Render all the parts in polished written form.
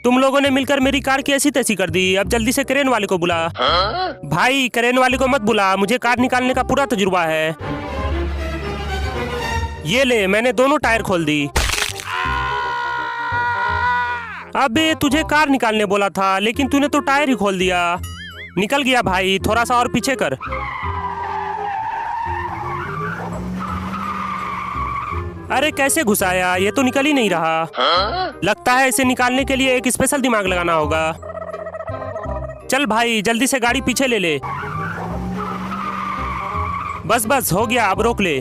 तुम लोगों ने मिलकर मेरी कार की ऐसी तैसी कर दी। अब जल्दी से क्रेन वाले को बुला। भाई क्रेन वाले को मत बुला, मुझे कार निकालने का पूरा तजुर्बा है। ये ले, मैंने दोनों टायर खोल दी। अबे तुझे कार निकालने बोला था, लेकिन तूने तो टायर ही खोल दिया। निकल गया भाई, थोड़ा सा और पीछे कर। अरे कैसे घुसाया, ये तो निकल ही नहीं रहा। लगता है इसे निकालने के लिए एक स्पेशल दिमाग लगाना होगा। चल भाई जल्दी से गाड़ी पीछे ले ले। बस बस हो गया, अब रोक ले।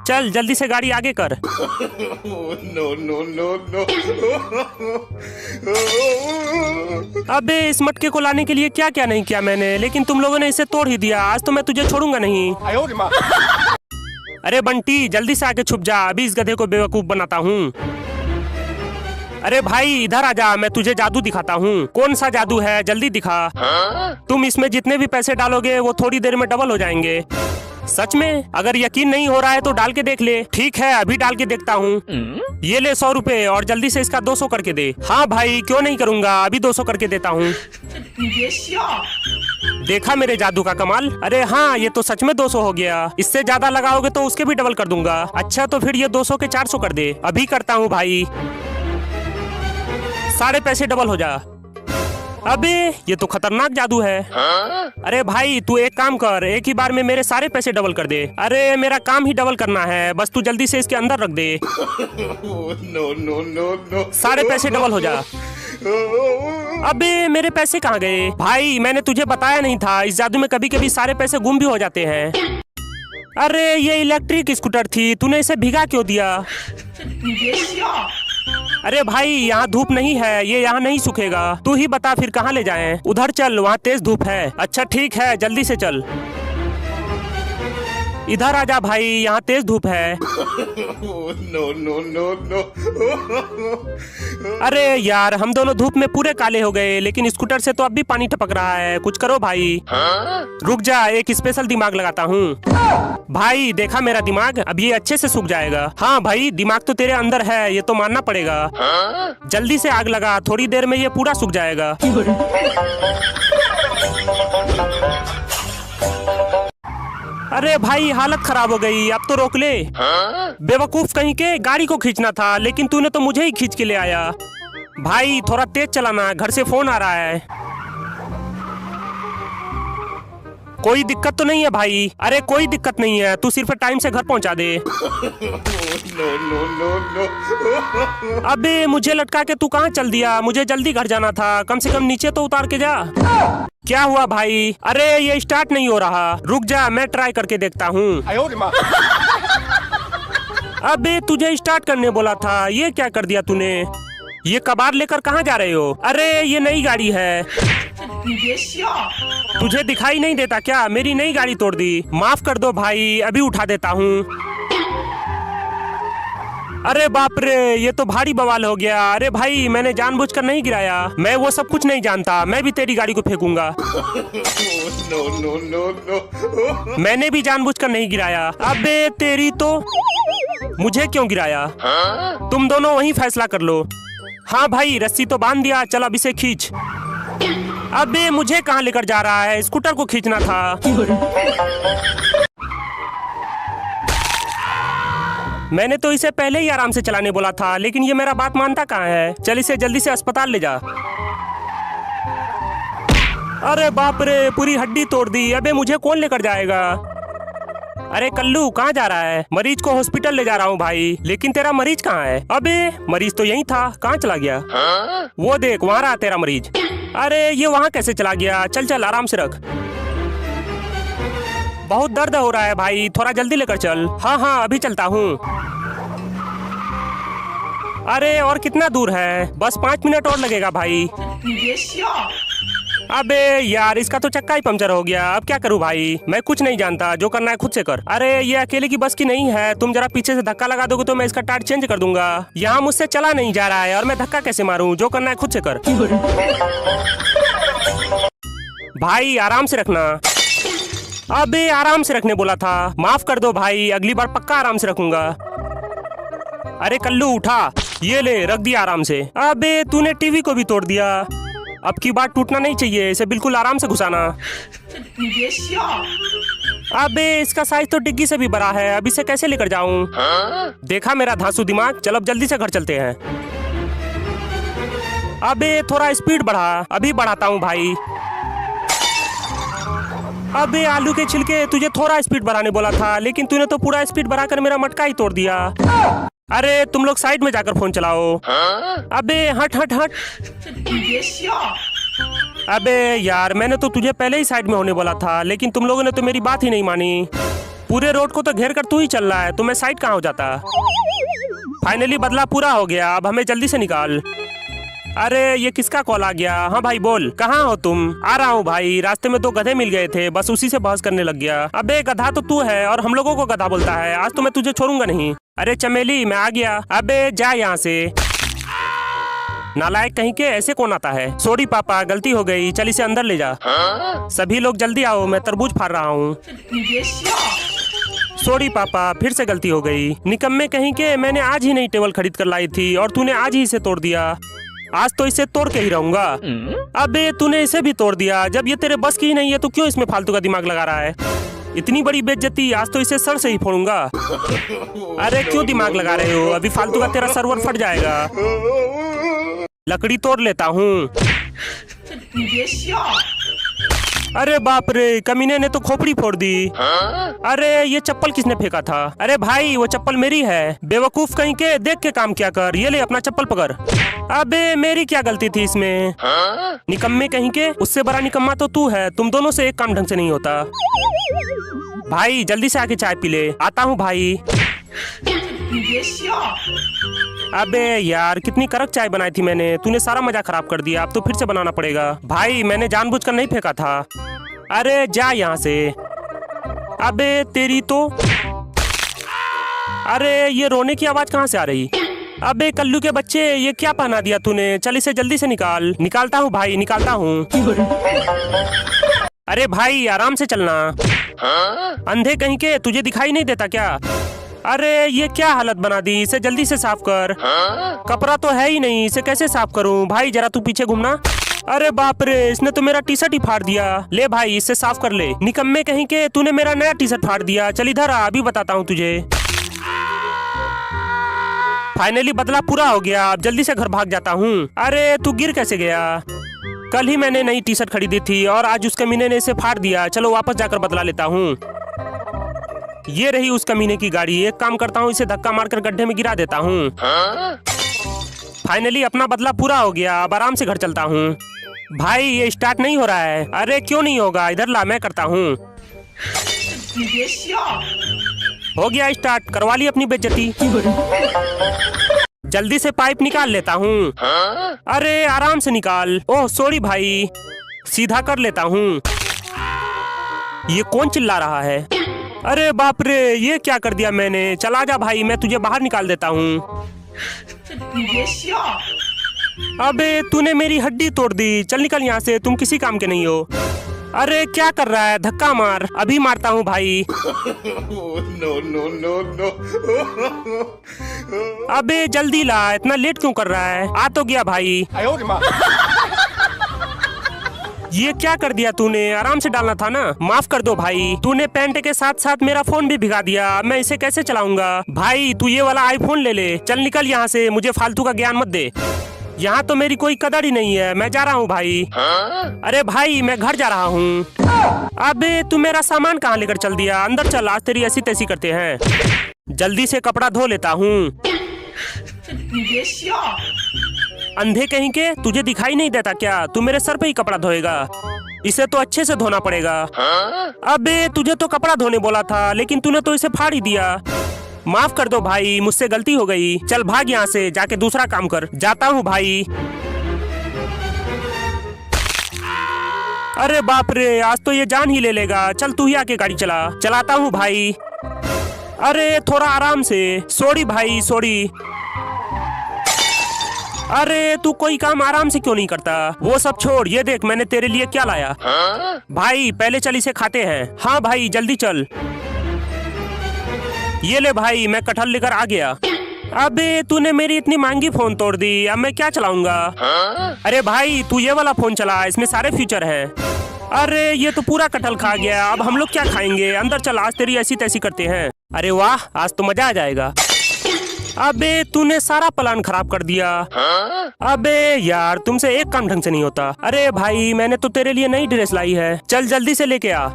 चल जल्दी से गाड़ी आगे कर। No no no no. अबे इस मटके को लाने के लिए क्या क्या नहीं किया मैंने, लेकिन तुम लोगों ने इसे तोड़ ही दिया। आज तो मैं तुझे छोड़ूंगा नहीं। अरे बंटी जल्दी से आके छुप जा, अभी इस गधे को बेवकूफ बनाता हूँ। अरे भाई इधर आजा, मैं तुझे जादू दिखाता हूँ। कौन सा जादू है, जल्दी दिखा। तुम इसमें जितने भी पैसे डालोगे वो थोड़ी देर में डबल हो जाएंगे। सच में? अगर यकीन नहीं हो रहा है तो डाल के देख ले। ठीक है अभी डाल के देखता हूँ। ये ले 100 रुपए और जल्दी से इसका 200 करके दे। हाँ भाई क्यों नहीं करूँगा, अभी 200 करके देता हूँ। देखा मेरे जादू का कमाल। अरे हाँ ये तो सच में 200 हो गया। इससे ज्यादा लगाओगे तो उसके भी डबल कर दूंगा। अच्छा तो फिर ये 200 के 400 कर दे। अभी करता हूँ भाई। सारे पैसे डबल हो जा। अबे ये तो खतरनाक जादू है। अरे भाई तू एक काम कर, एक ही बार में मेरे सारे पैसे डबल कर दे। अरे मेरा काम ही डबल करना है, बस तू जल्दी से इसके अंदर रख दे। No no no no. सारे पैसे डबल हो जा। अबे मेरे पैसे कहाँ गए? भाई मैंने तुझे बताया नहीं था, इस जादू में कभी कभी सारे पैसे गुम भी हो जाते हैं। अरे ये इलेक्ट्रिक स्कूटर थी, तूने इसे भिगा क्यों दिया? अरे भाई यहाँ धूप नहीं है, ये यहाँ नहीं सूखेगा। तू ही बता फिर कहाँ ले जाएं? उधर चल, वहाँ तेज धूप है। अच्छा ठीक है जल्दी से चल। इधर आजा भाई, यहाँ तेज धूप है। No no no no. अरे यार हम दोनों धूप में पूरे काले हो गए, लेकिन स्कूटर से तो अब भी पानी टपक रहा है। कुछ करो भाई। रुक जा, एक स्पेशल दिमाग लगाता हूँ। भाई देखा मेरा दिमाग, अब ये अच्छे से सूख जाएगा। हाँ भाई दिमाग तो तेरे अंदर है, ये तो मानना पड़ेगा। जल्दी से आग लगा, थोड़ी देर में ये पूरा सूख जाएगा। अरे भाई हालत खराब हो गई, अब तो रोक ले। बेवकूफ कहीं के, गाड़ी को खींचना था, लेकिन तूने तो मुझे ही खींच के ले आया। भाई थोड़ा तेज चलाना, घर से फोन आ रहा है। कोई दिक्कत तो नहीं है भाई? अरे कोई दिक्कत नहीं है, तू सिर्फ टाइम से घर पहुंचा दे। No no no no. अबे मुझे लटका के तू कहाँ चल दिया? मुझे जल्दी घर जाना था, कम से कम नीचे तो उतार के जा। क्या हुआ भाई? अरे ये स्टार्ट नहीं हो रहा। रुक जा मैं ट्राई करके देखता हूँ। अबे तुझे स्टार्ट करने बोला था, ये क्या कर दिया तूने? ये कबाड़ लेकर कहाँ जा रहे हो? अरे ये नई गाड़ी है। तुझे दिखाई नहीं देता क्या? मेरी नई गाड़ी तोड़ दी। माफ कर दो भाई, अभी उठा देता हूँ। अरे बाप रे, ये तो भारी बवाल हो गया। अरे भाई मैंने जानबूझकर नहीं गिराया, मैं वो सब कुछ नहीं जानता। मैं भी तेरी गाड़ी को फेंकूंगा। No no no no. मैंने भी जानबूझकर नहीं गिराया। अबे तेरी तो, मुझे क्यों गिराया? तुम दोनों वहीं फैसला कर लो। हाँ भाई रस्सी तो बांध दिया, चल अब इसे खींच। अबे मुझे कहाँ लेकर जा रहा है? स्कूटर को खींचना था। मैंने तो इसे पहले ही आराम से चलाने बोला था, लेकिन ये मेरा बात मानता कहाँ है। चल इसे जल्दी से अस्पताल ले जा। अरे बाप रे, पूरी हड्डी तोड़ दी। अबे मुझे कौन लेकर जाएगा? अरे कल्लू कहाँ जा रहा है? मरीज को हॉस्पिटल ले जा रहा हूँ भाई। लेकिन तेरा मरीज कहाँ है? अबे मरीज तो यहीं था, कहाँ चला गया? वो देख वहाँ रहा तेरा मरीज। अरे ये वहाँ कैसे चला गया? चल चल आराम से रख। बहुत दर्द हो रहा है भाई, थोड़ा जल्दी लेकर चल। हाँ हाँ अभी चलता हूँ। अरे और कितना दूर है? बस 5 मिनट और लगेगा भाई। अबे यार इसका तो चक्का ही पंचर हो गया। अब क्या करूँ भाई? मैं कुछ नहीं जानता, जो करना है खुद से कर। अरे ये अकेले की बस की नहीं है, तुम जरा पीछे से धक्का लगा दोगे तो मैं इसका टायर चेंज कर दूंगा। यहाँ मुझसे चला नहीं जा रहा है और मैं धक्का कैसे मारूं? जो करना है खुद से कर। भाई आराम से रखना। अबे आराम से रखने बोला था। माफ कर दो भाई, अगली बार पक्का आराम से रखूंगा। अरे कल्लू उठा। ये ले रख दिया आराम से। अबे तूने टीवी को भी तोड़ दिया। अब की बात टूटना नहीं चाहिए, इसे बिल्कुल आराम से घुसाना। अबे इसका साइज तो डिग्गी से भी बड़ा है, अब इसे कैसे लेकर जाऊं? देखा मेरा धांसू दिमाग, चल अब जल्दी से घर चलते हैं। अबे थोड़ा स्पीड बढ़ा, अभी बढ़ाता हूँ भाई। अबे आलू के छिलके, तुझे थोड़ा स्पीड बढ़ाने बोला था, लेकिन तूने तो पूरा स्पीड बढ़ाकर मेरा मटका ही तोड़ दिया। अरे तुम लोग साइड में जाकर फोन चलाओ। अबे हट हट हट। अबे यार मैंने तो तुझे पहले ही साइड में होने बोला था, लेकिन तुम लोगों ने तो मेरी बात ही नहीं मानी। पूरे रोड को तो घेर कर तू ही चल रहा है, तो मैं साइड कहाँ हो जाता। फाइनली बदला पूरा हो गया, अब हमें जल्दी से निकाल। अरे ये किसका कॉल आ गया? हाँ भाई बोल, कहाँ हो तुम? आ रहा हूँ भाई, रास्ते में 2 गधे मिल गए थे, बस उसी से बहस करने लग गया। अबे गधा तो तू है और हम लोगों को गधा बोलता है, आज तो मैं तुझे छोड़ूंगा नहीं। अरे चमेली मैं आ गया। अबे जा यहाँ से, नालायक कहीं के, ऐसे कौन आता है? सॉरी पापा गलती हो गई, चल इसे अंदर ले जा। सभी लोग जल्दी आओ, मैं तरबूज फाड़ रहा हूँ। सॉरी पापा फिर से गलती हो गई। निकम्मे कहीं के, मैंने आज ही नई टेबल खरीद कर लाई थी और तूने आज ही इसे तोड़ दिया। आज तो इसे तोड़ के ही रहूंगा। अबे तूने इसे भी तोड़ दिया, जब ये तेरे बस की ही नहीं है तो क्यों इसमें फालतू का दिमाग लगा रहा है? इतनी बड़ी बेइज्जती, आज तो इसे सर से ही फोड़ूंगा। अरे क्यों दिमाग लगा रहे हो? अभी फालतू का तेरा सर्वर फट जाएगा। लकड़ी तोड़ लेता हूँ। अरे बाप रे, कमीने ने तो खोपड़ी फोड़ दी। अरे ये चप्पल किसने फेंका था? अरे भाई वो चप्पल मेरी है। बेवकूफ कहीं के, देख के काम क्या कर। ये ले अपना चप्पल पकड़। अबे मेरी क्या गलती थी इसमें? निकम्मे कहीं के, उससे बड़ा निकम्मा तो तू है। तुम दोनों से एक काम ढंग से नहीं होता। भाई जल्दी से आके चाय पी ले। आता हूँ भाई। अबे यार कितनी कड़क चाय बनाई थी मैंने, तूने सारा मजा खराब कर दिया। अब तो फिर से बनाना पड़ेगा। भाई मैंने जानबूझकर नहीं फेंका था। अरे जा यहाँ से। अबे तेरी तो, अरे ये रोने की आवाज कहाँ से आ रही? अबे कल्लू के बच्चे, ये क्या पहना दिया तूने? चल इसे जल्दी से निकाल। निकालता हूँ भाई, निकालता हूँ। अरे भाई आराम से चलना। अंधे कहीं के, तुझे दिखाई नहीं देता क्या? अरे ये क्या हालत बना दी, इसे जल्दी से साफ कर। कपड़ा तो है ही नहीं, इसे कैसे साफ करूं? भाई जरा तू पीछे घूमना। अरे बाप रे, इसने तो मेरा टी शर्ट ही फाड़ दिया। ले भाई इसे साफ कर ले। निकम्मे कहीं के, तूने मेरा नया टी शर्ट फाड़ दिया। चल इधर आ, अभी बताता हूँ तुझे। फाइनली बदला पूरा हो गया, अब जल्दी से घर भाग जाता हूँ। अरे तू गिर कैसे गया? कल ही मैंने नई टी शर्ट खरीदी थी और आज उस कमीने ने इसे फाड़ दिया। चलो वापस जाकर बदला लेता हूँ। ये रही उस कमीने की गाड़ी। एक काम करता हूँ, इसे धक्का मारकर गड्ढे में गिरा देता हूँ। फाइनली अपना बदला पूरा हो गया, अब आराम से घर चलता हूँ। भाई ये स्टार्ट नहीं हो रहा है। अरे क्यों नहीं होगा? इधर ला, मैं करता हूँ। हो गया स्टार्ट, करवा ली अपनी बेइज्जती। जल्दी से पाइप निकाल लेता हूँ। अरे आराम से निकाल। ओह सॉरी भाई, सीधा कर लेता हूँ। ये कौन चिल्ला रहा है? अरे बाप रे, ये क्या कर दिया मैंने? चला जा भाई, मैं तुझे बाहर निकाल देता हूँ। अबे तूने मेरी हड्डी तोड़ दी, चल निकल यहाँ से, तुम किसी काम के नहीं हो। अरे क्या कर रहा है? धक्का मार। अभी मारता हूँ भाई। no, no, no, no. अबे जल्दी ला, इतना लेट क्यों कर रहा है? आ तो गया भाई। ये क्या कर दिया तूने? आराम से डालना था ना। माफ कर दो भाई, तूने पैंट के साथ साथ मेरा फोन भी भिगा दिया। मैं इसे कैसे चलाऊंगा? भाई तू ये वाला आईफोन ले ले। चल निकल यहाँ से, मुझे फालतू का ज्ञान मत दे। यहाँ तो मेरी कोई कदर ही नहीं है, मैं जा रहा हूँ भाई। अरे भाई मैं घर जा रहा हूँ। अबे तू मेरा सामान कहाँ लेकर चल दिया? अंदर चल, आज तेरी ऐसी तैसी करते हैं। जल्दी से कपड़ा धो लेता हूँ। अंधे कहीं के, तुझे दिखाई नहीं देता क्या? तू मेरे सर पे ही कपड़ा धोएगा? इसे तो अच्छे से धोना पड़ेगा। अबे तुझे तो कपड़ा धोने बोला था, लेकिन तूने तो इसे फाड़ ही दिया। माफ कर दो भाई, मुझसे गलती हो गई। चल भाग यहाँ से, जाके दूसरा काम कर। जाता हूँ भाई। अरे बाप रे, आज तो ये जान ही ले लेगा। चल तू ही आके गाड़ी चला। चलाता हूँ भाई। अरे थोड़ा आराम से। सॉरी भाई सॉरी। अरे तू कोई काम आराम से क्यों नहीं करता? वो सब छोड़, ये देख मैंने तेरे लिए क्या लाया। भाई पहले चल इसे खाते हैं। हाँ भाई जल्दी चल। ये ले भाई, मैं कटहल लेकर आ गया। अबे तूने मेरी इतनी महंगी फोन तोड़ दी, अब मैं क्या चलाऊंगा? अरे भाई तू ये वाला फोन चला, इसमें सारे फीचर हैं। अरे ये तो पूरा कटहल खा गया, अब हम लोग क्या खाएंगे? अंदर चल, आज तेरी ऐसी तैसी करते हैं। अरे वाह, आज तो मजा आ जाएगा। अबे तूने सारा प्लान खराब कर दिया। अबे यार, तुमसे एक काम ढंग से नहीं होता। अरे भाई मैंने तो तेरे लिए नई ड्रेस लाई है, चल जल्दी से लेके आ।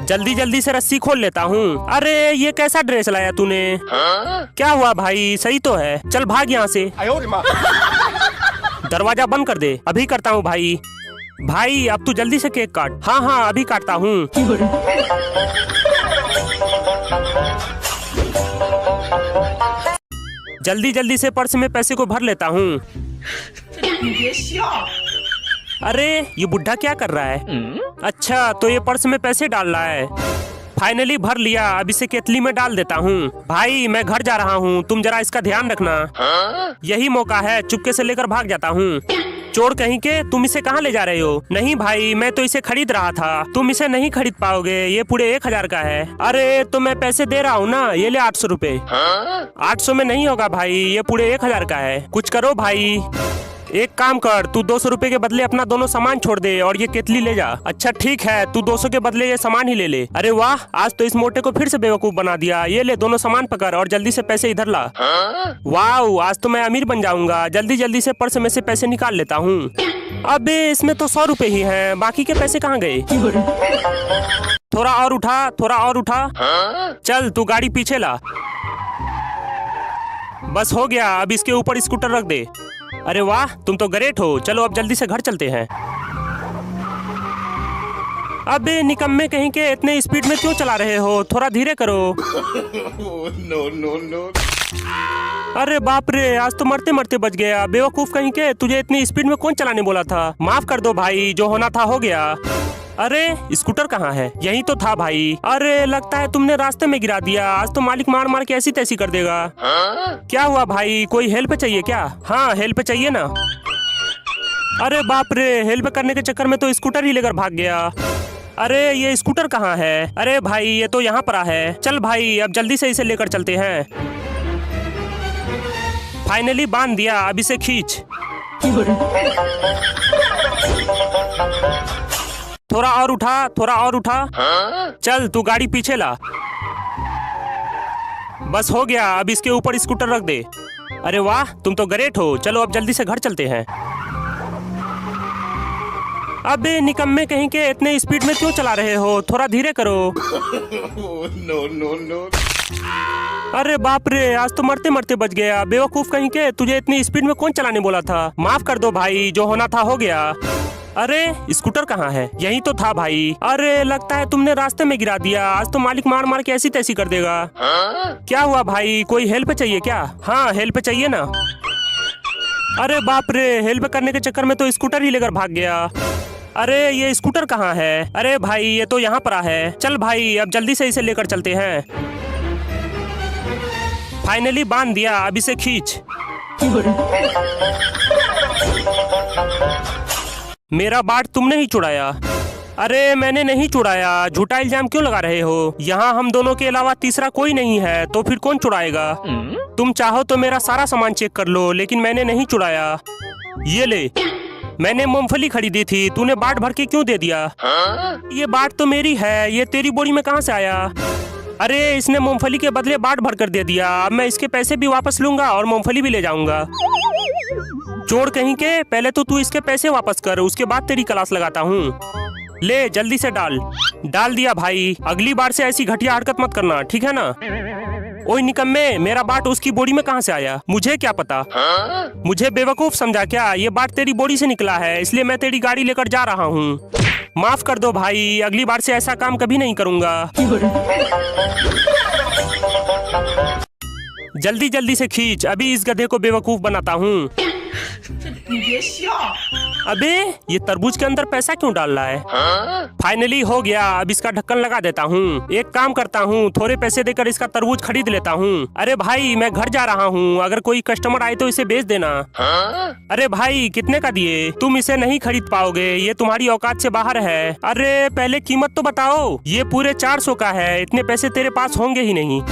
जल्दी जल्दी से रस्सी खोल लेता हूँ। अरे ये कैसा ड्रेस लाया तूने? क्या हुआ भाई, सही तो है। चल भाग यहाँ से। दरवाजा बंद कर दे। अभी करता हूँ भाई। भाई अब तू जल्दी से केक काट। हाँ हाँ अभी काटता हूँ। जल्दी जल्दी से पर्स में पैसे को भर लेता हूँ। अरे ये बुढ़ा क्या कर रहा है? अच्छा तो ये पर्स में पैसे डाल रहा है। फाइनली भर लिया, अब इसे केतली में डाल देता हूँ। भाई मैं घर जा रहा हूँ, तुम जरा इसका ध्यान रखना। यही मौका है, चुपके से लेकर भाग जाता हूँ। चोर कहीं के, तुम इसे कहाँ ले जा रहे हो? नहीं भाई मैं तो इसे खरीद रहा था, तुम इसे नहीं खरीद पाओगे, ये पूरे 1000 का है। अरे तो मैं पैसे दे रहा हूँ ना, ये ले 800 रुपए। 800 में नहीं होगा भाई, ये पूरे 1000 का है, कुछ करो भाई। एक काम कर, तू 200 रुपए के बदले अपना दोनों सामान छोड़ दे और ये केतली ले जा। अच्छा ठीक है, तू 200 के बदले ये सामान ही ले ले। अरे वाह, आज तो इस मोटे को फिर से बेवकूफ बना दिया। ये ले दोनों सामान पकड़ और जल्दी से पैसे इधर ला। वाह, आज तो मैं अमीर बन जाऊंगा। जल्दी जल्दी से पर्स में से पैसे निकाल लेता हूँ। अबे इसमें तो 100 रुपए ही हैं, बाकी के पैसे कहाँ गए? थोड़ा और उठा, थोड़ा और उठा। चल तू गाड़ी पीछे ला। बस हो गया, अब इसके ऊपर स्कूटर रख दे। अरे वाह, तुम तो ग्रेट हो। चलो अब जल्दी से घर चलते हैं। अबे निकम्मे कहीं के, इतने स्पीड में क्यों चला रहे हो? थोड़ा धीरे करो। No, no, no. अरे बाप रे, आज तो मरते मरते बच गया। बेवकूफ कहीं के, तुझे इतनी स्पीड में कौन चलाने बोला था? माफ कर दो भाई, जो होना था हो गया। अरे स्कूटर कहाँ है? यही तो था भाई। अरे लगता है तुमने रास्ते में गिरा दिया, आज तो मालिक मार मार के ऐसी तैसी कर देगा। क्या हुआ भाई, कोई हेल्प चाहिए क्या? हाँ हेल्प चाहिए ना। अरे बाप रे, हेल्प करने के चक्कर में तो स्कूटर ही लेकर भाग गया। अरे ये स्कूटर कहाँ है? अरे भाई ये तो यहाँ पर है। चल भाई अब जल्दी से इसे लेकर चलते हैं। फाइनली बांध दिया, अब इसे खींच। थोड़ा और उठा, थोड़ा और उठा। चल तू गाड़ी पीछे ला। बस हो गया, अब इसके ऊपर स्कूटर रख दे। अरे वाह, तुम तो ग्रेट हो। चलो अब जल्दी से घर चलते हैं। अबे निकम्मे कहीं के, इतने स्पीड में क्यों चला रहे हो? थोड़ा धीरे करो। No, no, no. अरे बाप रे, आज तो मरते मरते बच गया। बेवकूफ कहीं के, तुझे इतनी स्पीड में कौन चलाने बोला था? माफ कर दो भाई, जो होना था हो गया। अरे स्कूटर कहाँ है? यही तो था भाई। अरे लगता है तुमने रास्ते में गिरा दिया, आज तो मालिक मार मार के ऐसी तैसी कर देगा। क्या हुआ भाई, कोई हेल्प चाहिए क्या? हाँ हेल्प चाहिए ना। अरे बाप रे, हेल्प करने के चक्कर में तो स्कूटर ही लेकर भाग गया। अरे ये स्कूटर कहाँ है? अरे भाई ये तो यहाँ पर है। चल भाई अब जल्दी से इसे लेकर चलते हैं। फाइनली बांध दिया, अब इसे खींच। मेरा बाट तुमने ही चुराया। अरे मैंने नहीं चुराया, झूठा इल्जाम क्यों लगा रहे हो? यहाँ हम दोनों के अलावा तीसरा कोई नहीं है, तो फिर कौन चुराएगा? तुम चाहो तो मेरा सारा सामान चेक कर लो, लेकिन मैंने नहीं चुराया। ये ले, मैंने मूंगफली खरीदी थी, तूने बाट भर के क्यों दे दिया? ये बाट तो मेरी है, ये तेरी बोरी में कहाँ से आया? अरे इसने मूंगफली के बदले बाट भर कर दे दिया। अब मैं इसके पैसे भी वापस लूंगा और मूंगफली भी ले जाऊंगा। चोर कहीं के, पहले तो तू इसके पैसे वापस कर, उसके बाद तेरी क्लास लगाता हूँ। ले जल्दी से डाल। डाल दिया भाई, अगली बार से ऐसी घटिया हरकत मत करना, ठीक है ना? ओए निकम्मे, मेरा बाट उसकी बोरी में कहाँ से आया? मुझे क्या पता? मुझे बेवकूफ समझा क्या? ये बाट तेरी बोरी से निकला है, इसलिए मैं तेरी गाड़ी लेकर जा रहा हूँ। माफ कर दो भाई, अगली बार से ऐसा काम कभी नहीं करूँगा। जल्दी जल्दी से खींच, अभी इस गधे को बेवकूफ बनाता हूँ। अबे ये तरबूज के अंदर पैसा क्यों डाल रहा है? फाइनली हो गया, अब इसका ढक्कन लगा देता हूँ। एक काम करता हूँ, थोड़े पैसे देकर इसका तरबूज खरीद लेता हूँ। अरे भाई मैं घर जा रहा हूँ, अगर कोई कस्टमर आए तो इसे बेच देना। अरे भाई कितने का दिए? तुम इसे नहीं खरीद पाओगे, ये तुम्हारी औकात से बाहर है। अरे पहले कीमत तो बताओ। ये पूरे 400 का है, इतने पैसे तेरे पास होंगे ही नहीं।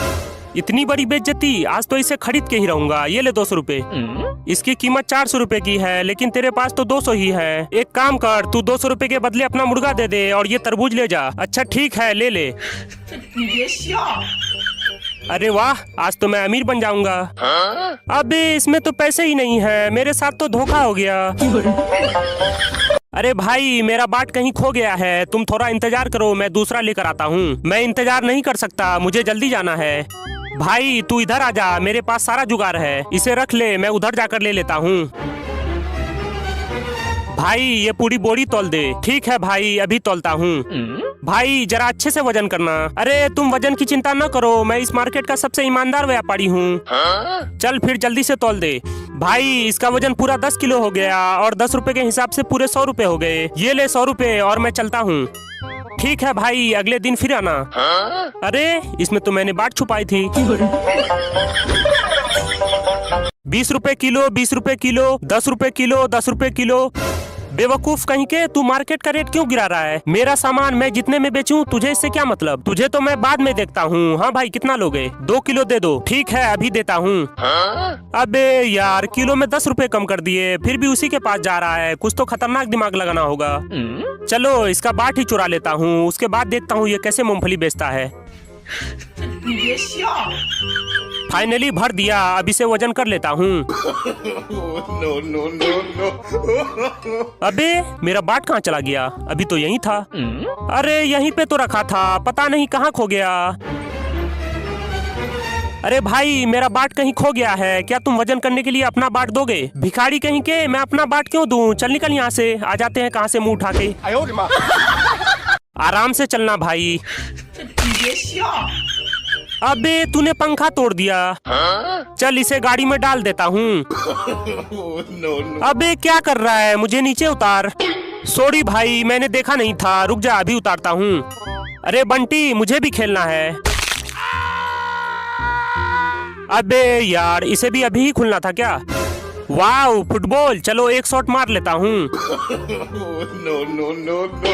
इतनी बड़ी बेइज्जती, आज तो इसे खरीद के ही रहूंगा। ये ले 200 रुपए। इसकी कीमत 400 रुपए की है, लेकिन तेरे पास तो 200 ही है। एक काम कर, तू 200 रुपए के बदले अपना मुर्गा दे दे और ये तरबूज ले जा। अच्छा ठीक है, ले ले। अरे वाह, आज तो मैं अमीर बन जाऊंगा। अबे इसमें तो पैसे ही नहीं है, मेरे साथ तो धोखा हो गया। अरे भाई, मेरा बाट कहीं खो गया है, तुम थोड़ा इंतजार करो, मैं दूसरा लेकर आता हूँ। मैं इंतजार नहीं कर सकता, मुझे जल्दी जाना है। भाई तू इधर आ जा, मेरे पास सारा जुगाड़ है, इसे रख ले, मैं उधर जाकर ले लेता हूँ। भाई ये पूरी बोरी तौल दे। ठीक है भाई, अभी तौलता हूँ। भाई जरा अच्छे से वजन करना। अरे तुम वजन की चिंता न करो, मैं इस मार्केट का सबसे ईमानदार व्यापारी हूँ। चल फिर जल्दी से तौल दे। भाई इसका वजन पूरा 10 किलो हो गया और 10 रुपए के हिसाब से पूरे 100 रुपए हो गए। ये ले 100 रुपए और मैं चलता हूँ। ठीक है भाई, अगले दिन फिर आना। अरे इसमें तो मैंने बाट छुपाई थी। 20 रुपए किलो, 20 रुपए किलो, 10 रुपए किलो, 10 रुपए किलो। बेवकूफ कहीं के, तू मार्केट का रेट क्यों गिरा रहा है? मेरा सामान मैं जितने में बेचूं, तुझे इससे क्या मतलब? तुझे तो मैं बाद में देखता हूँ। हाँ भाई, कितना लोगे? 2 किलो दे दो। ठीक है, अभी देता हूँ। अबे यार, किलो में 10 रुपए कम कर दिए, फिर भी उसी के पास जा रहा है। कुछ तो खतरनाक दिमाग लगाना होगा। चलो इसका बाट ही चुरा लेता हूँ, उसके बाद देखता हूँ ये कैसे मूंगफली बेचता है। फाइनली भर दिया, अब इसे वजन कर लेता हूँ। no, no, no, no. अबे मेरा बाट कहाँ चला गया? अभी तो यहीं था। अरे यहीं पे तो रखा था, पता नहीं कहाँ खो गया। अरे भाई, मेरा बाट कहीं खो गया है, क्या तुम वजन करने के लिए अपना बाट दोगे? भिखारी कहीं के, मैं अपना बाट क्यों दूं? चल निकल यहाँ से। आ जाते हैं कहाँ से मुंह उठा के। आराम से चलना भाई। अबे तूने पंखा तोड़ दिया। चल इसे गाड़ी में डाल देता हूँ। no, no. अबे क्या कर रहा है? मुझे नीचे उतार। सॉरी भाई, मैंने देखा नहीं था, रुक जा, अभी उतारता हूँ। अरे बंटी, मुझे भी खेलना है। अबे यार, इसे भी अभी ही खुलना था क्या? वाह फुटबॉल, चलो एक शॉट मार लेता हूँ। no, no, no, no.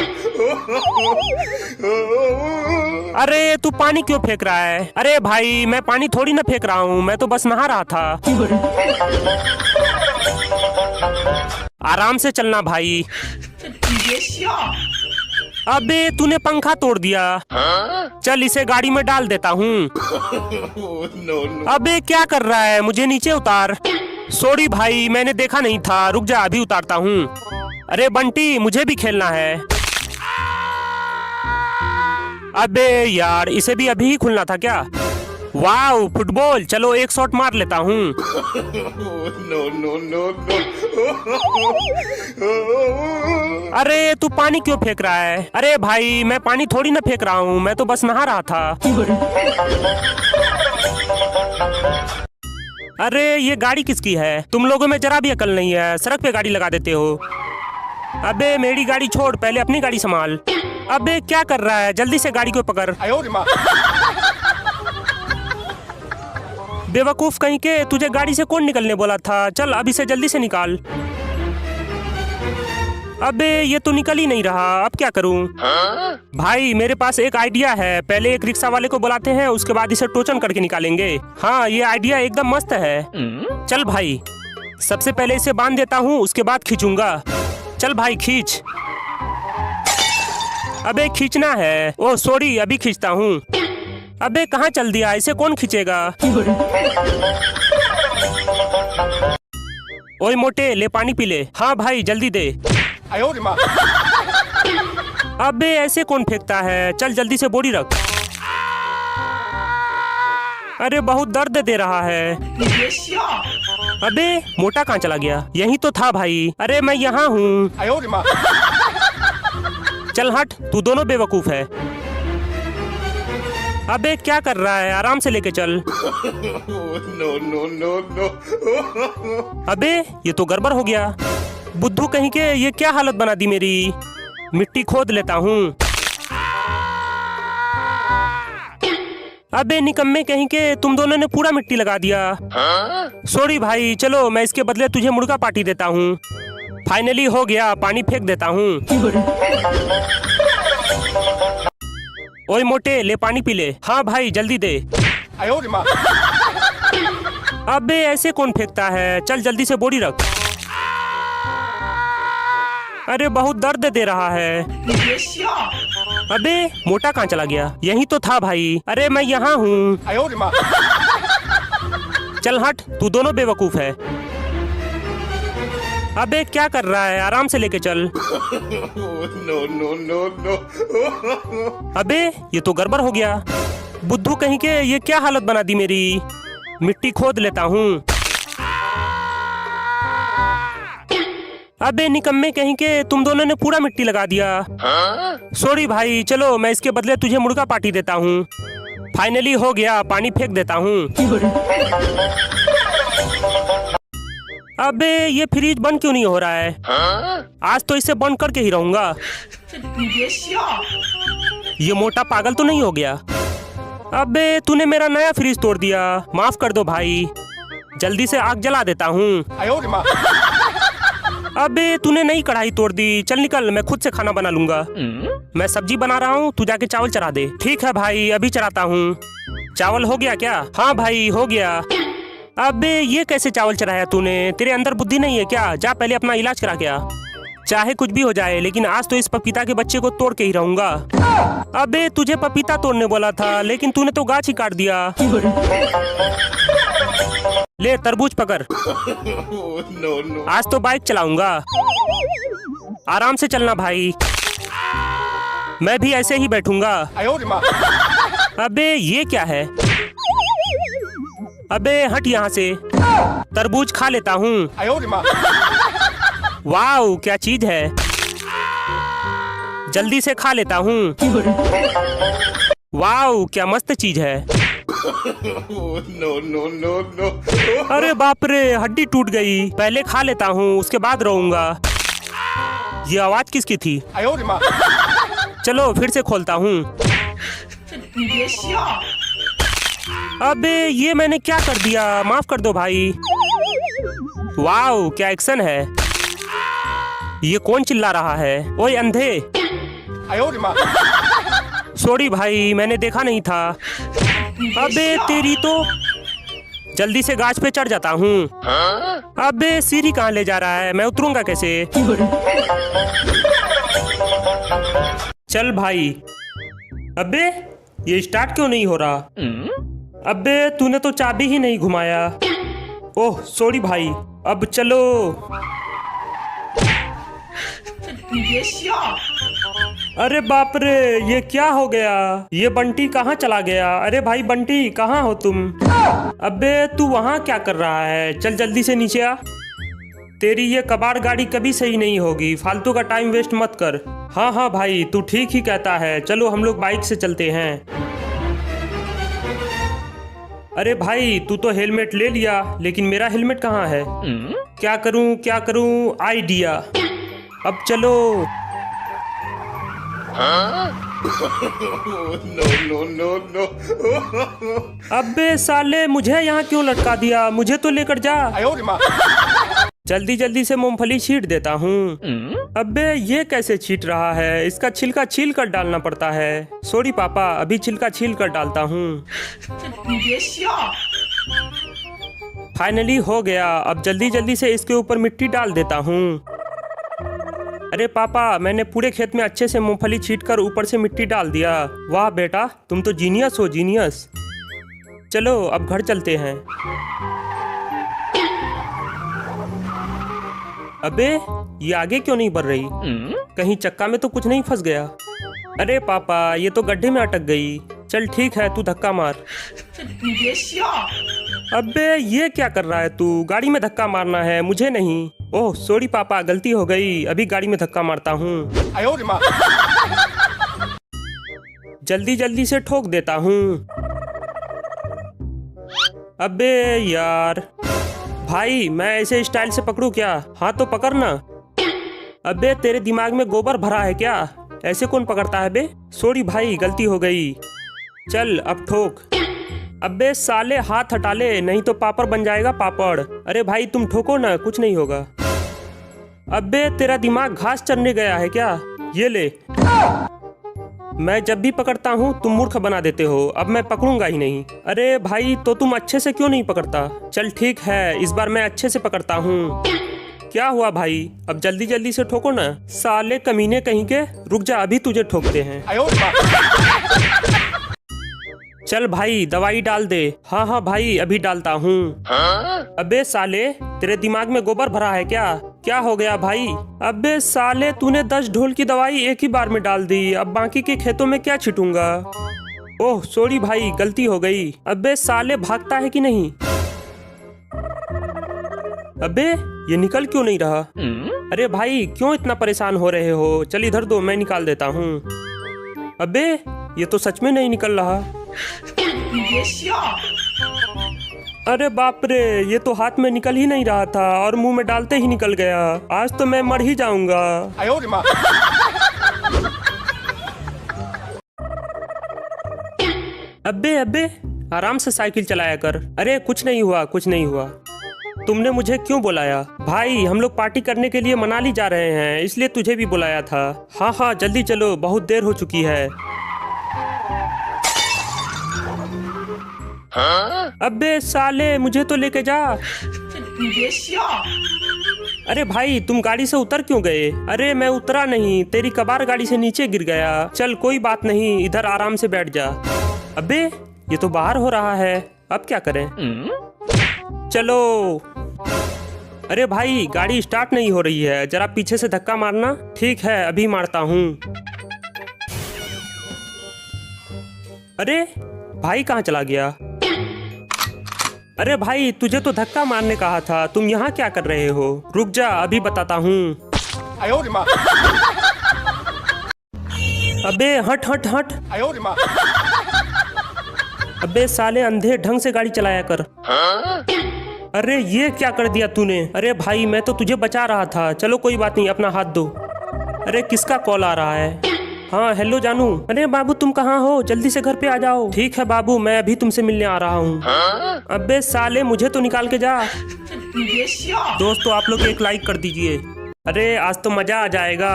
अरे तू पानी क्यों फेंक रहा है? अरे भाई, मैं पानी थोड़ी ना फेंक रहा हूँ, मैं तो बस नहा रहा था। आराम से चलना भाई। अबे तूने पंखा तोड़ दिया। चल इसे गाड़ी में डाल देता हूँ। no, no. अबे क्या कर रहा है? मुझे नीचे उतार। सॉरी भाई, मैंने देखा नहीं था, रुक जा, अभी उतारता हूँ। अरे बंटी, मुझे भी खेलना है। अबे यार, इसे भी अभी ही खुलना था क्या? वाह फुटबॉल, चलो एक शॉट मार लेता हूँ। no, no, no, no. अरे तू पानी क्यों फेंक रहा है? अरे भाई, मैं पानी थोड़ी ना फेंक रहा हूँ, मैं तो बस नहा रहा था। अरे ये गाड़ी किसकी है? तुम लोगों में जरा भी अकल नहीं है, सड़क पे गाड़ी लगा देते हो। अबे मेरी गाड़ी छोड़, पहले अपनी गाड़ी संभाल। अबे क्या कर रहा है? जल्दी से गाड़ी को पकड़। बेवकूफ कहीं के, तुझे गाड़ी से कौन निकलने बोला था? चल अब इसे जल्दी से निकाल। अबे ये तो निकल ही नहीं रहा, अब क्या करूं? भाई मेरे पास एक आइडिया है, पहले एक रिक्शा वाले को बुलाते हैं, उसके बाद इसे टोचन करके निकालेंगे। हाँ ये आइडिया एकदम मस्त है। चल भाई, सबसे पहले इसे बांध देता हूँ, उसके बाद खींचूंगा। चल भाई खींच। अबे खींचना है। ओह सॉरी, अभी खींचता हूँ। अबे कहाँ चल दिया? इसे कौन खींचेगा? ओए मोटे, ले पानी पी ले। हाँ भाई जल्दी दे। अबे ऐसे कौन फेंकता है? चल जल्दी से बोरी रख। अरे बहुत दर्द दे रहा है। अबे मोटा कहाँ चला गया? यही तो था भाई। अरे मैं यहाँ हूँ। चल हट, तू दोनों बेवकूफ है। अबे क्या कर रहा है? आराम से लेके चल। no, no, no, no. अबे ये तो गड़बड़ हो गया। बुद्धू कहीं के, ये क्या हालत बना दी मेरी। मिट्टी खोद लेता हूँ। अबे निकम्मे कहीं के, तुम दोनों ने पूरा मिट्टी लगा दिया। सॉरी भाई, चलो मैं इसके बदले तुझे मुर्गा पार्टी देता हूँ। फाइनली हो गया, पानी फेंक देता हूँ। ओए मोटे, ले पानी पी ले। हाँ भाई जल्दी दे। अबे ऐसे कौन फेंकता है, चल जल्दी से बोरी रख। अरे बहुत दर्द दे रहा है। अबे मोटा कहाँ चला गया, यही तो था भाई। अरे मैं यहाँ हूँ। चल हट, तू दोनों बेवकूफ है। अबे क्या कर रहा है, आराम से लेके चल। No, no, no, no. अबे ये तो गड़बड़ हो गया। बुद्धू कहीं के, ये क्या हालत बना दी मेरी। मिट्टी खोद लेता हूँ। अबे निकम्मे कहीं के, तुम दोनों ने पूरा मिट्टी लगा दिया। सॉरी भाई, चलो मैं इसके बदले तुझे मुर्गा पार्टी देता हूँ। फाइनली हो गया, पानी फेंक देता हूँ। अबे ये फ्रिज बंद क्यों नहीं हो रहा है? आज तो इसे बंद करके ही रहूंगा। ये मोटा पागल तो नहीं हो गया? अबे तूने मेरा नया फ्रिज तोड़ दिया, माफ कर दो भाई। जल्दी से आग जला देता हूँ। अबे तूने नई कढ़ाई तोड़ दी, चल निकल, मैं खुद से खाना बना लूंगा। मैं सब्जी बना रहा हूँ, तू जाके चावल चढ़ा दे। ठीक है भाई, अभी चढ़ाता हूँ। चावल हो गया क्या? हाँ भाई हो गया। अबे ये कैसे चावल चढ़ाया तूने, तेरे अंदर बुद्धि नहीं है क्या? जा पहले अपना इलाज करा क्या। चाहे कुछ भी हो जाए, लेकिन आज तो इस पपीता के बच्चे को तोड़ के ही रहूंगा। अबे तुझे पपीता तोड़ने बोला था, लेकिन तूने तो गाछ ही काट दिया। ले तरबूज पकड़। No, no. आज तो बाइक चलाऊंगा। आराम से चलना भाई, मैं भी ऐसे ही बैठूंगा। अबे ये क्या है? अबे हट यहाँ से, तरबूज खा लेता हूँ। वाओ क्या चीज है, जल्दी से खा लेता हूँ। वाओ क्या मस्त चीज है। No, no, no, no. अरे बाप रे, हड्डी टूट गई। पहले खा लेता हूँ, उसके बाद रोऊंगा। ये आवाज किसकी थी? चलो फिर से खोलता हूँ। अबे ये मैंने क्या कर दिया, माफ कर दो भाई। वाओ क्या एक्शन है। ये कौन चिल्ला रहा है? ओए अंधे। सॉरी भाई, मैंने देखा नहीं था। अबे तेरी तो, जल्दी से गाछ पे चढ़ जाता हूँ। अबे सीढ़ी कहाँ ले जा रहा है, मैं उतरूंगा कैसे? चल भाई। अबे ये स्टार्ट क्यों नहीं हो रहा? अबे तूने तो चाबी ही नहीं घुमाया। ओह सॉरी भाई, अब चलो। अरे बाप रे, ये क्या हो गया? ये बंटी कहाँ चला गया? अरे भाई बंटी कहाँ हो तुम? अबे तू वहाँ क्या कर रहा है? चल जल्दी से नीचे आ। तेरी ये कबाड़ गाड़ी कभी सही नहीं होगी, फालतू का टाइम वेस्ट मत कर। हाँ हाँ भाई तू ठीक ही कहता है, चलो हम लोग बाइक से चलते हैं। अरे भाई तू तो हेलमेट ले लिया, लेकिन मेरा हेलमेट कहाँ है? क्या करूं आइडिया। अब चलो। No, no, no, no. अबे साले मुझे यहाँ क्यों लटका दिया? मुझे तो लेकर जा। जल्दी जल्दी से मूंगफली छीट देता हूँ। अबे ये कैसे छीट रहा है? इसका छिलका छील कर डालना पड़ता है। सॉरी पापा, अभी छिलका छील कर डालता हूँ। फाइनली हो गया, अब जल्दी जल्दी से इसके ऊपर मिट्टी डाल देता हूँ। अरे पापा, मैंने पूरे खेत में अच्छे से मूंगफली छीट कर ऊपर से मिट्टी डाल दिया। वाह बेटा, तुम तो जीनियस हो, जीनियस। चलो अब घर चलते हैं। अबे ये आगे क्यों नहीं बढ़ रही? कहीं चक्का में तो कुछ नहीं फंस गया? अरे पापा, ये तो गड्ढे में अटक गई। चल ठीक है, तू धक्का मार। अबे ये क्या कर रहा है तू? गाड़ी में धक्का मारना है, मुझे नहीं। ओह सॉरी पापा, गलती हो गई, अभी गाड़ी में धक्का मारता हूँ। जल्दी जल्दी से ठोक देता हूँ। अबे यार, भाई मैं ऐसे स्टाइल से पकड़ूं क्या? हाँ तो पकड़ ना। अबे तेरे दिमाग में गोबर भरा है क्या? ऐसे कौन पकड़ता है बे? सॉरी भाई, गलती हो गई। चल अब ठोक। अबे साले हाथ हटा ले, नहीं तो पापड़ बन जाएगा पापड़। अरे भाई तुम ठोको ना, कुछ नहीं होगा। अबे तेरा दिमाग घास चरने गया है क्या? ये ले। मैं जब भी पकड़ता हूँ तुम मूर्ख बना देते हो, अब मैं पकड़ूंगा ही नहीं। अरे भाई तो तुम अच्छे से क्यों नहीं पकड़ता? चल ठीक है, इस बार मैं अच्छे से पकड़ता हूँ। क्या हुआ भाई, अब जल्दी जल्दी से ठोको ना। साले कमीने कहीं के, रुक जा अभी तुझे ठोकते हैं। चल भाई दवाई डाल दे। हाँ हाँ भाई अभी डालता हूँ। अबे साले तेरे दिमाग में गोबर भरा है क्या? क्या हो गया भाई? अबे साले तूने 10 ढोल की दवाई एक ही बार में डाल दी, अब बाकी के खेतों में क्या छिटूंगा? ओह सॉरी भाई गलती हो गई। अबे साले भागता है कि नहीं? अबे ये निकल क्यों नहीं रहा? अरे भाई क्यों इतना परेशान हो रहे हो? चल इधर दो मैं निकाल देता हूँ। अबे ये तो सच में नहीं निकल रहा। अरे बाप रे, ये तो हाथ में निकल ही नहीं रहा था और मुंह में डालते ही निकल गया। आज तो मैं मर ही जाऊंगा। अबे अबे आराम से साइकिल चलाया कर। अरे कुछ नहीं हुआ कुछ नहीं हुआ। तुमने मुझे क्यों बुलाया? भाई हम लोग पार्टी करने के लिए मनाली जा रहे हैं, इसलिए तुझे भी बुलाया था। हाँ हाँ जल्दी चलो, बहुत देर हो चुकी है। अबे साले मुझे तो लेके जा। अरे भाई तुम गाड़ी से उतर क्यों गए? अरे मैं उतरा नहीं, तेरी कबार गाड़ी से नीचे गिर गया। चल कोई बात नहीं, इधर आराम से बैठ जा। अबे ये तो बाहर हो रहा है, अब क्या करें? चलो। अरे भाई गाड़ी स्टार्ट नहीं हो रही है, जरा पीछे से धक्का मारना। ठीक है अभी मारता हूँ। अरे भाई कहाँ चला गया? अरे भाई तुझे तो धक्का मारने कहा था, तुम यहाँ क्या कर रहे हो? रुक जा अभी बताता हूँ। अबे हट हट हट। अबे साले अंधे ढंग से गाड़ी चलाया कर। अरे ये क्या कर दिया तूने? अरे भाई मैं तो तुझे बचा रहा था। चलो कोई बात नहीं, अपना हाथ दो। अरे किसका कॉल आ रहा है? हाँ हेलो जानू। अरे बाबू तुम कहाँ हो? जल्दी से घर पे आ जाओ। ठीक है बाबू मैं अभी तुमसे मिलने आ रहा हूँ। अबे साले मुझे तो निकाल के जा। दोस्तों आप लोग एक लाइक कर दीजिए। अरे आज तो मजा आ जाएगा।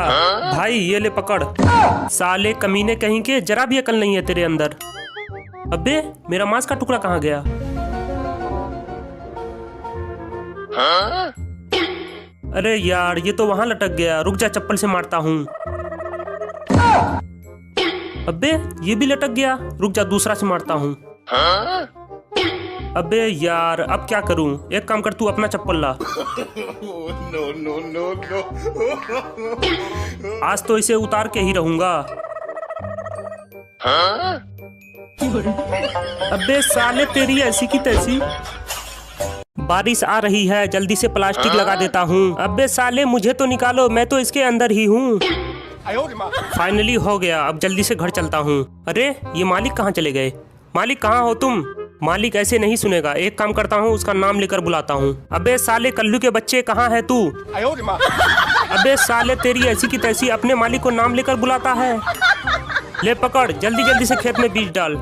भाई ये ले पकड़। साले कमीने कहीं के, जरा भी अकल नहीं है तेरे अंदर। अबे मेरा मांस का टुकड़ा कहाँ गया? अरे यार ये तो वहां लटक गया, रुक जा चप्पल से मारता हूँ। अबे ये भी लटक गया, रुक जा दूसरा से मारता हूँ। अबे यार अब क्या करूँ? एक काम कर, तू अपना चप्पल ला। No, no, no, no. आज तो इसे उतार के ही रहूंगा। अबे साले तेरी ऐसी की तैसी। बारिश आ रही है, जल्दी से प्लास्टिक लगा देता हूँ। अबे साले मुझे तो निकालो, मैं तो इसके अंदर ही हूँ। फाइनली हो गया, अब जल्दी से घर चलता हूँ। अरे ये मालिक कहाँ चले गए? मालिक कहाँ हो तुम? मालिक ऐसे नहीं सुनेगा, एक काम करता हूँ उसका नाम लेकर बुलाता हूँ। अबे साले कल्लू के बच्चे कहाँ है तू? अबे साले तेरी ऐसी की तैसी अपने मालिक को नाम लेकर बुलाता है। ले पकड़, जल्दी जल्दी से खेत में बीज डाल।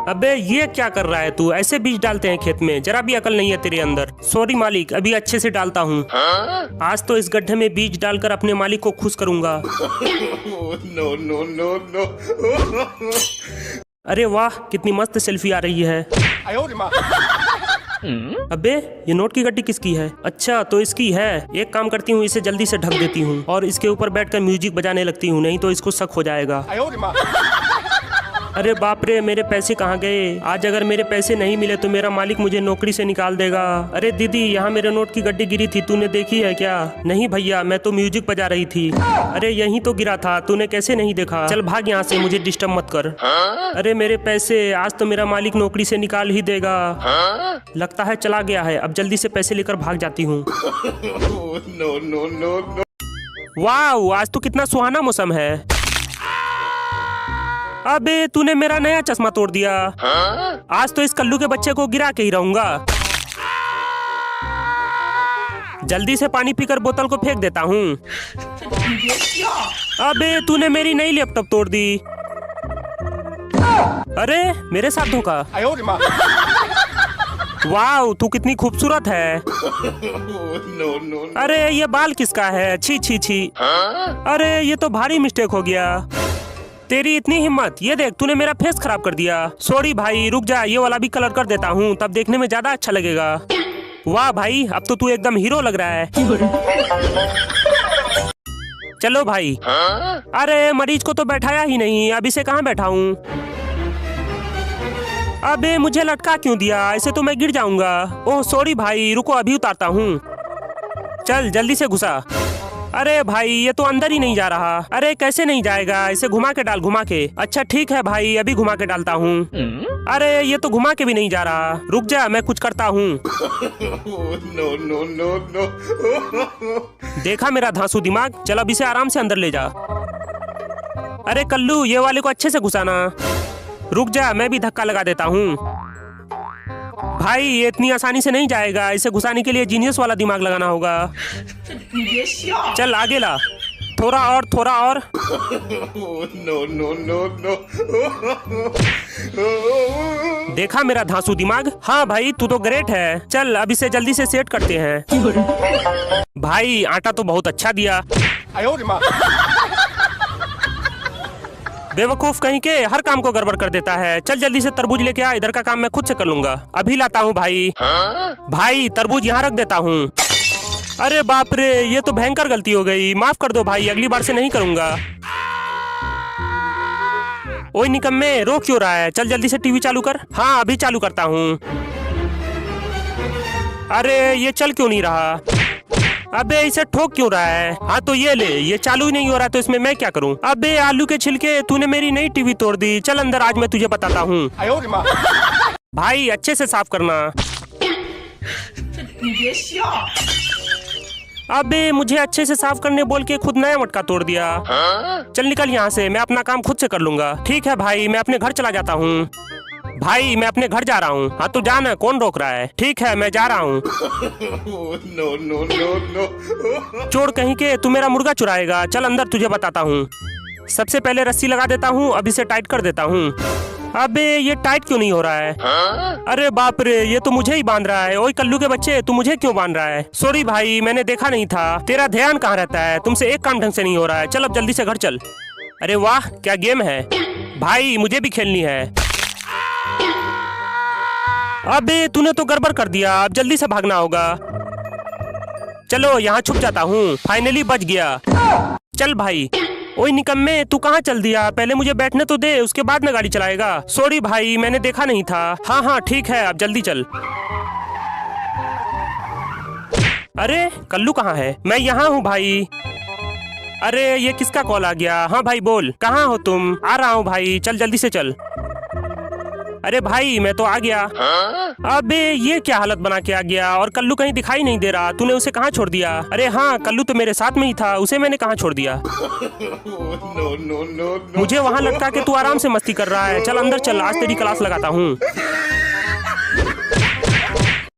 अबे ये क्या कर रहा है तू? ऐसे बीज डालते हैं खेत में? जरा भी अकल नहीं है तेरे अंदर। सॉरी मालिक, अभी अच्छे से डालता हूँ। आज तो इस गड्ढे में बीज डालकर अपने मालिक को खुश करूंगा। No, no, no, no. अरे वाह कितनी मस्त सेल्फी आ रही है। अबे ये नोट की गड्डी किसकी है? अच्छा तो इसकी है। एक काम करती हूँ, इसे जल्दी से ढक देती हूँ और इसके ऊपर बैठकर म्यूजिक बजाने लगती हूँ, नहीं तो इसको शक हो जाएगा। अरे बाप रे मेरे पैसे कहाँ गए? आज अगर मेरे पैसे नहीं मिले तो मेरा मालिक मुझे नौकरी से निकाल देगा। अरे दीदी यहाँ मेरे नोट की गड्डी गिरी थी, तूने देखी है क्या? नहीं भैया मैं तो म्यूजिक बजा रही थी। अरे यहीं तो गिरा था, तूने कैसे नहीं देखा? चल भाग यहाँ से, मुझे डिस्टर्ब मत कर। अरे मेरे पैसे, आज तो मेरा मालिक नौकरी से निकाल ही देगा। लगता है चला गया है, अब जल्दी से पैसे लेकर भाग जाती हूँ। No, no, no, no. वाह आज तो कितना सुहाना मौसम है। अबे तूने मेरा नया चश्मा तोड़ दिया। आज तो इस कल्लू के बच्चे को गिरा के ही रहूंगा। जल्दी से पानी पीकर बोतल को फेंक देता हूँ। अबे तूने मेरी नई लैपटॉप तोड़ दी। अरे मेरे साथ धोखा। वाह, तू कितनी खूबसूरत है। no, no, no. अरे ये बाल किसका है? छी छी छी। अरे ये तो भारी मिस्टेक हो गया। तेरी इतनी हिम्मत, ये देख तूने मेरा फेस खराब कर दिया। सॉरी भाई, रुक जा, ये वाला भी कलर कर देता हूँ, तब देखने में ज्यादा अच्छा लगेगा। वाह भाई, अब तो तू एकदम हीरो लग रहा है। चलो भाई। अरे मरीज को तो बैठाया ही नहीं, अब इसे कहाँ बैठाऊं? अबे मुझे लटका क्यों दिया? ऐसे तो मैं गिर जाऊंगा। ओह सॉरी भाई, रुको अभी उतारता हूँ। चल जल्दी से घुसा। अरे भाई ये तो अंदर ही नहीं जा रहा। अरे कैसे नहीं जाएगा? इसे घुमा के डाल, घुमा के। अच्छा ठीक है भाई, अभी घुमा के डालता हूँ। अरे ये तो घुमा के भी नहीं जा रहा। रुक जा, मैं कुछ करता हूँ। no, no, no, no. देखा मेरा धांसू दिमाग? चल अब इसे आराम से अंदर ले जा। अरे कल्लू, ये वाले को अच्छे से घुसाना। रुक जा, मैं भी धक्का लगा देता हूँ। भाई ये इतनी आसानी से नहीं जाएगा, इसे घुसाने के लिए जीनियस वाला दिमाग लगाना होगा। चल आगे ला, थोड़ा और, थोड़ा और। no, no, no, no. देखा मेरा धांसू दिमाग? हाँ भाई तू तो ग्रेट है। चल अब इसे जल्दी से सेट करते हैं। भाई आटा तो बहुत अच्छा दिया। बेवकूफ कहीं के, हर काम को गड़बड़ कर देता है। चल जल्दी से तरबूज लेके आ, इधर का काम मैं खुद से कर लूंगा। अभी लाता हूँ भाई। भाई तरबूज यहाँ रख देता हूँ। अरे बाप रे, ये तो भयंकर गलती हो गई, माफ कर दो भाई, अगली बार से नहीं करूंगा। ओए निकम्मे, रो क्यों रहा है? चल जल्दी से टीवी चालू कर। हाँ अभी चालू करता हूँ। अरे ये चल क्यों नहीं रहा? अबे इसे ठोक क्यों रहा है? हाँ तो ये ले, ये चालू ही नहीं हो रहा, तो इसमें मैं क्या करूँ? अबे आलू के छिलके, तूने मेरी नई टीवी तोड़ दी। चल अंदर, आज मैं तुझे बताता हूँ। भाई अच्छे से साफ करना। अबे मुझे अच्छे से साफ करने बोल के खुद नया मटका तोड़ दिया। चल निकल यहाँ से, मैं अपना काम खुद से कर लूंगा। ठीक है भाई, मैं अपने घर चला जाता हूँ। भाई मैं अपने घर जा रहा हूँ। हाँ तो जाना, कौन रोक रहा है? ठीक है मैं जा रहा हूँ। no, no, no, no. चोर कहीं के, तू मेरा मुर्गा चुराएगा। चल अंदर, तुझे बताता हूँ। सबसे पहले रस्सी लगा देता हूँ, अब इसे टाइट कर देता हूँ। अबे ये टाइट क्यों नहीं हो रहा है? अरे बाप रे, ये तो मुझे ही बांध रहा है। ओए कल्लू के बच्चे, तू मुझे क्यों बांध रहा है? सॉरी भाई, मैंने देखा नहीं था। तेरा ध्यान कहाँ रहता है? तुमसे एक काम ढंग से नहीं हो रहा है। चल अब जल्दी से घर चल। अरे वाह क्या गेम है भाई, मुझे भी खेलनी है। अबे तूने तो गड़बड़ कर दिया, अब जल्दी से भागना होगा। चलो यहाँ छुप जाता हूँ, फाइनली बच गया। चल भाई। ओए निकम्मे, तू कहाँ चल दिया? पहले मुझे बैठने तो दे, उसके बाद ना गाड़ी चलाएगा। सॉरी भाई, मैंने देखा नहीं था। हाँ हाँ ठीक है, अब जल्दी चल। अरे कल्लू कहाँ है? मैं यहाँ हूँ भाई। अरे ये किसका कॉल आ गया? हाँ भाई बोल, कहाँ हो तुम? आ रहा हूँ भाई, चल जल्दी से चल। अरे भाई मैं तो आ गया। अबे ये क्या हालत बना के आ गया? और कल्लू कहीं दिखाई नहीं दे रहा। तूने उसे कहाँ छोड़ दिया? अरे हाँ, कल्लू तो मेरे साथ में ही था, उसे मैंने कहाँ छोड़ दिया? no, no, no, no. मुझे वहाँ लटका के तू आराम से मस्ती कर रहा है। चल अंदर चल, आज तेरी क्लास लगाता हूँ।